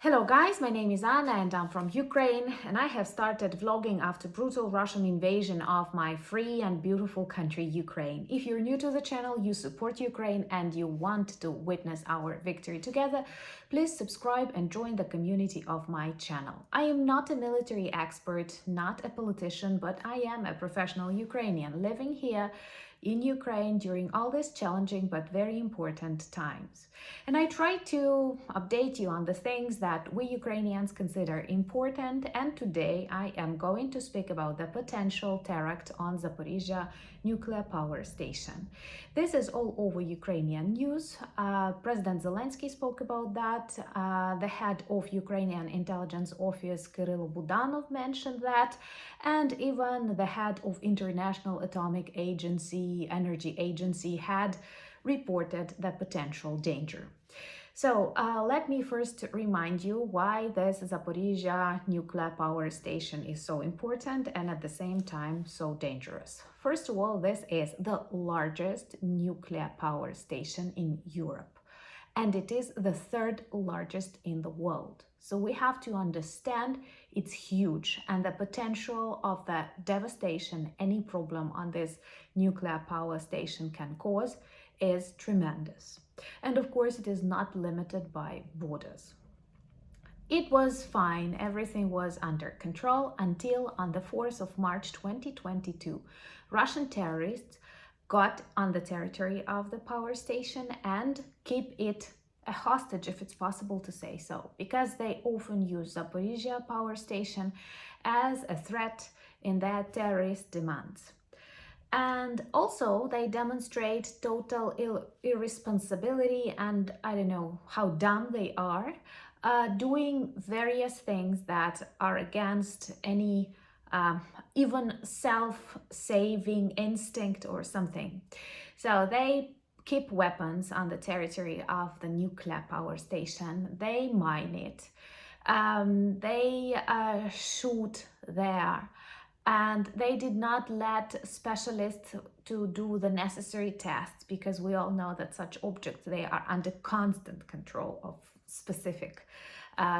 Hello guys, my name is Anna and I'm from Ukraine, and I have started vlogging after brutal Russian invasion of my free and beautiful country Ukraine. If you're new to the channel, you support Ukraine and you want to witness our victory together, please subscribe and join the community of my channel. I am not a military expert, not a politician, but I am a professional Ukrainian living here in Ukraine during all these challenging but very important times. And I try to update you on the things that we Ukrainians consider important, and today I am going to speak about the potential terror on Zaporizhzhia nuclear power station. This is all over Ukrainian news. President Zelensky spoke about that. The head of Ukrainian intelligence office, Kirill Budanov, mentioned that, and even the head of International Atomic Energy Agency had reported the potential danger. So let me first remind you why this Zaporizhzhia nuclear power station is so important and at the same time so dangerous. First of all, this is the largest nuclear power station in Europe, and it is the third largest in the world. So we have to understand it's huge, and the potential of the devastation any problem on this nuclear power station can cause is tremendous. And of course, it is not limited by borders. It was fine, everything was under control until on the 4th of March 2022, Russian terrorists got on the territory of the power station and keep it a hostage, if it's possible to say so, because they often use Zaporizhzhia power station as a threat in their terrorist demands. And also they demonstrate total irresponsibility, and I don't know how dumb they are, doing various things that are against any even self-saving instinct or something. So they keep weapons on the territory of the nuclear power station, they mine it, they shoot there, and they did not let specialists to do the necessary tests, because we all know that such objects, they are under constant control of specific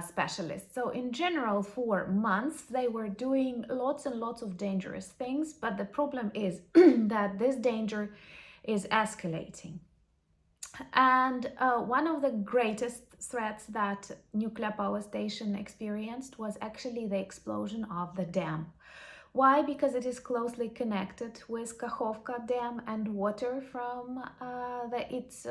specialists. So in general, for months, they were doing lots and lots of dangerous things, but the problem is that this danger is escalating. And one of the greatest threats that nuclear power station experienced was actually the explosion of the dam. Why? Because it is closely connected with Kakhovka Dam, and water from its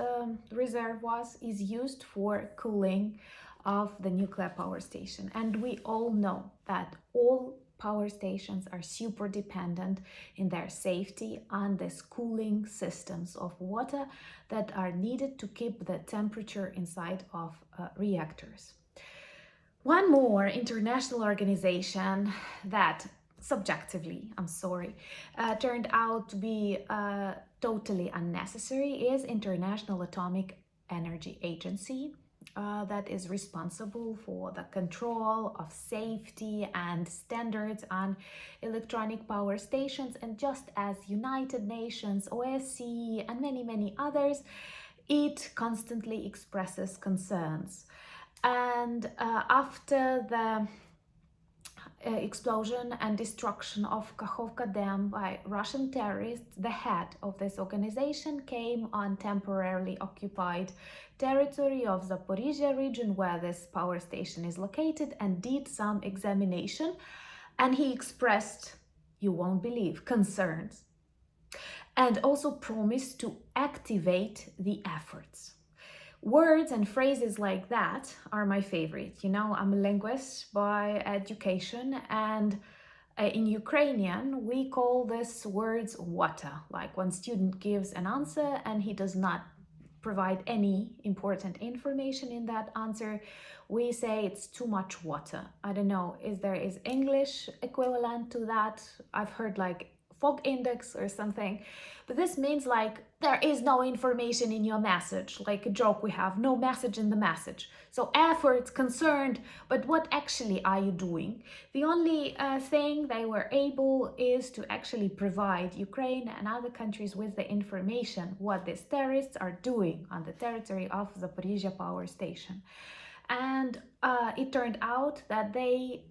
reservoirs is used for cooling of the nuclear power station. And we all know that all power stations are super dependent in their safety on these cooling systems of water that are needed to keep the temperature inside of reactors. One more international organization that subjectively, turned out to be totally unnecessary is International Atomic Energy Agency, that is responsible for the control of safety and standards on electronic power stations. And just as United Nations, OSCE, and many others, it constantly expresses concerns. And after the explosion and destruction of Kakhovka Dam by Russian terrorists, the head of this organization came on temporarily occupied territory of Zaporizhzhia region, where this power station is located, and did some examination. And he expressed, you won't believe, concerns, and also promised to activate the efforts. Words and phrases like that are my favorite. You know, I'm a linguist by education, and in Ukrainian, we call this words wata. Like when student gives an answer and he does not provide any important information in that answer, we say it's too much water. I don't know, is there English equivalent to that? I've heard like fog index or something, but this means like there is no information in your message, like a joke we have, no message in the message. So efforts, concerned, but what actually are you doing? The only thing they were able is to actually provide Ukraine and other countries with the information what these terrorists are doing on the territory of the Zaporizhzhia power station. And it turned out that they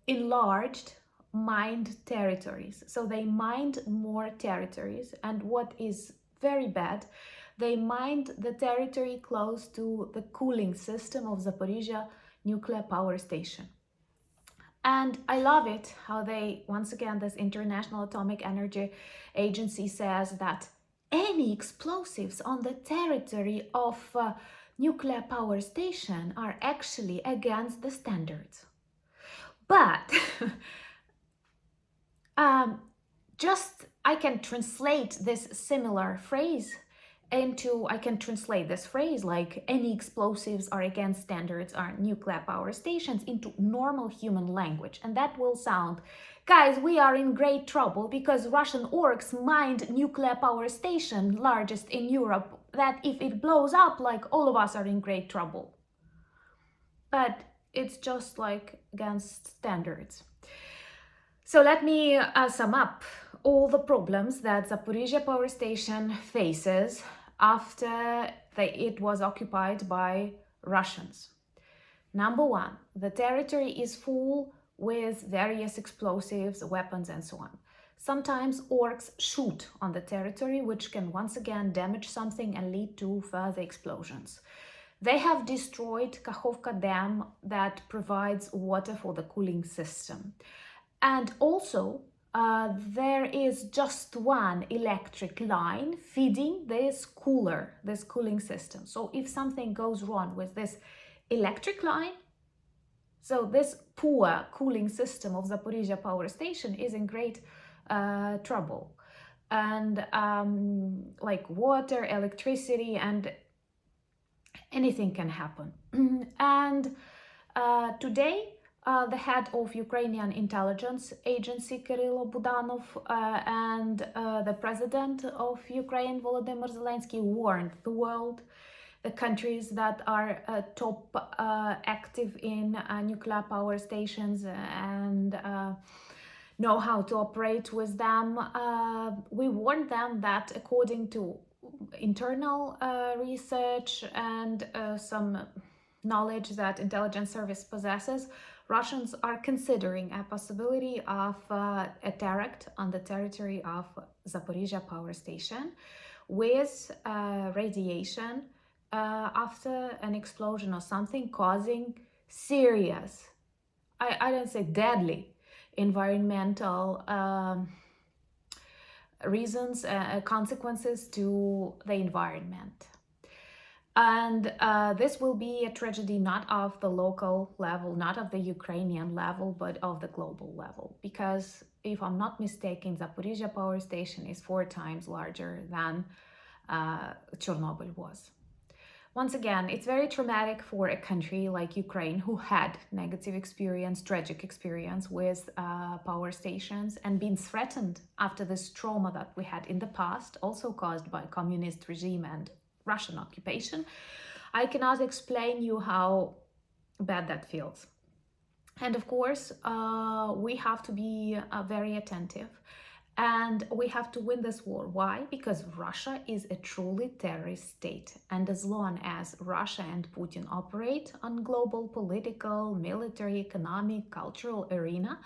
enlarged mined territories. So they mined more territories, and what is very bad, they mined the territory close to the cooling system of Zaporizhzhia nuclear power station. And I love it how they, once again, this International Atomic Energy Agency says that any explosives on the territory of nuclear power station are actually against the standards. But just I can translate this similar phrase I can translate this phrase like any explosives are against standards on nuclear power stations into normal human language. And that will sound, guys, we are in great trouble because Russian orcs mined nuclear power station, largest in Europe, that if it blows up, like all of us are in great trouble. But it's just like against standards. So let me sum up all the problems that Zaporizhzhia power station faces after it was occupied by Russians. Number one, the territory is full with various explosives, weapons, and so on. Sometimes orcs shoot on the territory, which can once again damage something and lead to further explosions. They have destroyed Kakhovka Dam that provides water for the cooling system. And also, there is just one electric line feeding this cooling system. So if something goes wrong with this electric line, so this poor cooling system of Zaporizhzhia power station is in great trouble. And like water, electricity, and anything can happen. And today, the head of Ukrainian intelligence agency, Kirill Budanov, and the president of Ukraine, Volodymyr Zelensky, warned the world, the countries that are top active in nuclear power stations and know how to operate with them. We warned them that according to internal research and some knowledge that intelligence service possesses, Russians are considering a possibility of a terrorist on the territory of Zaporizhzhia power station with radiation after an explosion or something causing serious, I don't say deadly, environmental reasons, consequences to the environment. And this will be a tragedy not of the local level, not of the Ukrainian level, but of the global level. Because if I'm not mistaken, Zaporizhzhia power station is 4 times larger than Chernobyl was. Once again, it's very traumatic for a country like Ukraine who had negative experience, tragic experience with power stations and been threatened after this trauma that we had in the past, also caused by communist regime and Russian occupation. I cannot explain you how bad that feels. And of course, we have to be very attentive and we have to win this war. Why? Because Russia is a truly terrorist state. And as long as Russia and Putin operate on global political, military, economic, cultural arena,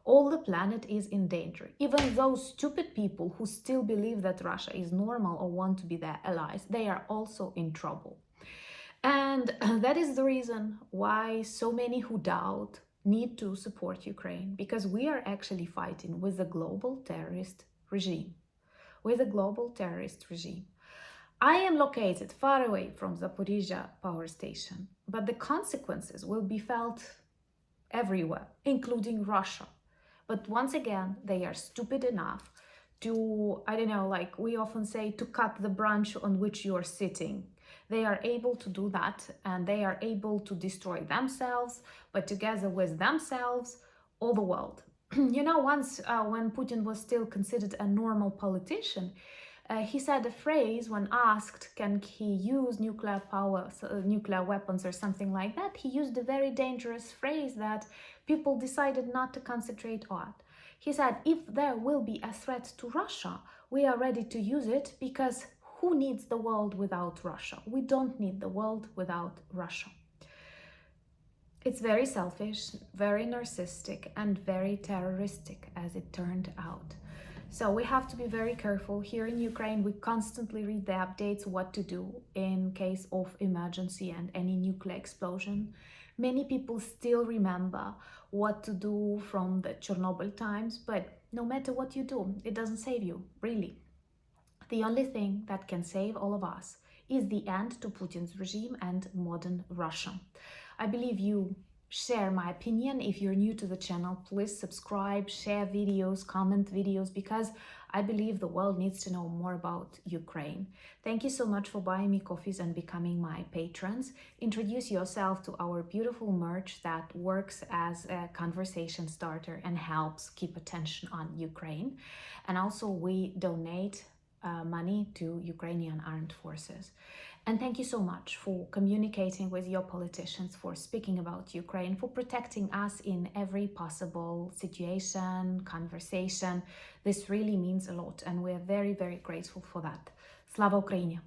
all the planet is in danger. Even those stupid people who still believe that Russia is normal or want to be their allies, they are also in trouble. And that is the reason why so many who doubt need to support Ukraine, because we are actually fighting with a global terrorist regime. I am located far away from Zaporizhzhia power station, but the consequences will be felt everywhere, including Russia. But once again, they are stupid enough to, I don't know, like we often say, to cut the branch on which you're sitting. They are able to do that, and they are able to destroy themselves, but together with themselves, all the world. You know, once when Putin was still considered a normal politician, he said a phrase when asked, can he use nuclear power, nuclear weapons or something like that? He used a very dangerous phrase that people decided not to concentrate on. He said, if there will be a threat to Russia, we are ready to use it, because who needs the world without Russia? We don't need the world without Russia. It's very selfish, very narcissistic, and very terroristic, as it turned out. So we have to be very careful. Here in Ukraine, we constantly read the updates, what to do in case of emergency and any nuclear explosion. Many people still remember what to do from the Chernobyl times, but no matter what you do, it doesn't save you, really. The only thing that can save all of us is the end to Putin's regime and modern Russia. I believe you share my opinion. If you're new to the channel, please subscribe, share videos, comment videos, because I believe the world needs to know more about Ukraine. Thank you so much for buying me coffees and becoming my patrons. Introduce yourself to our beautiful merch that works as a conversation starter and helps keep attention on Ukraine. And also we donate money to Ukrainian armed forces. And thank you so much for communicating with your politicians, for speaking about Ukraine, for protecting us in every possible situation, conversation. This really means a lot, and we're very, very grateful for that. Slava Ukraini!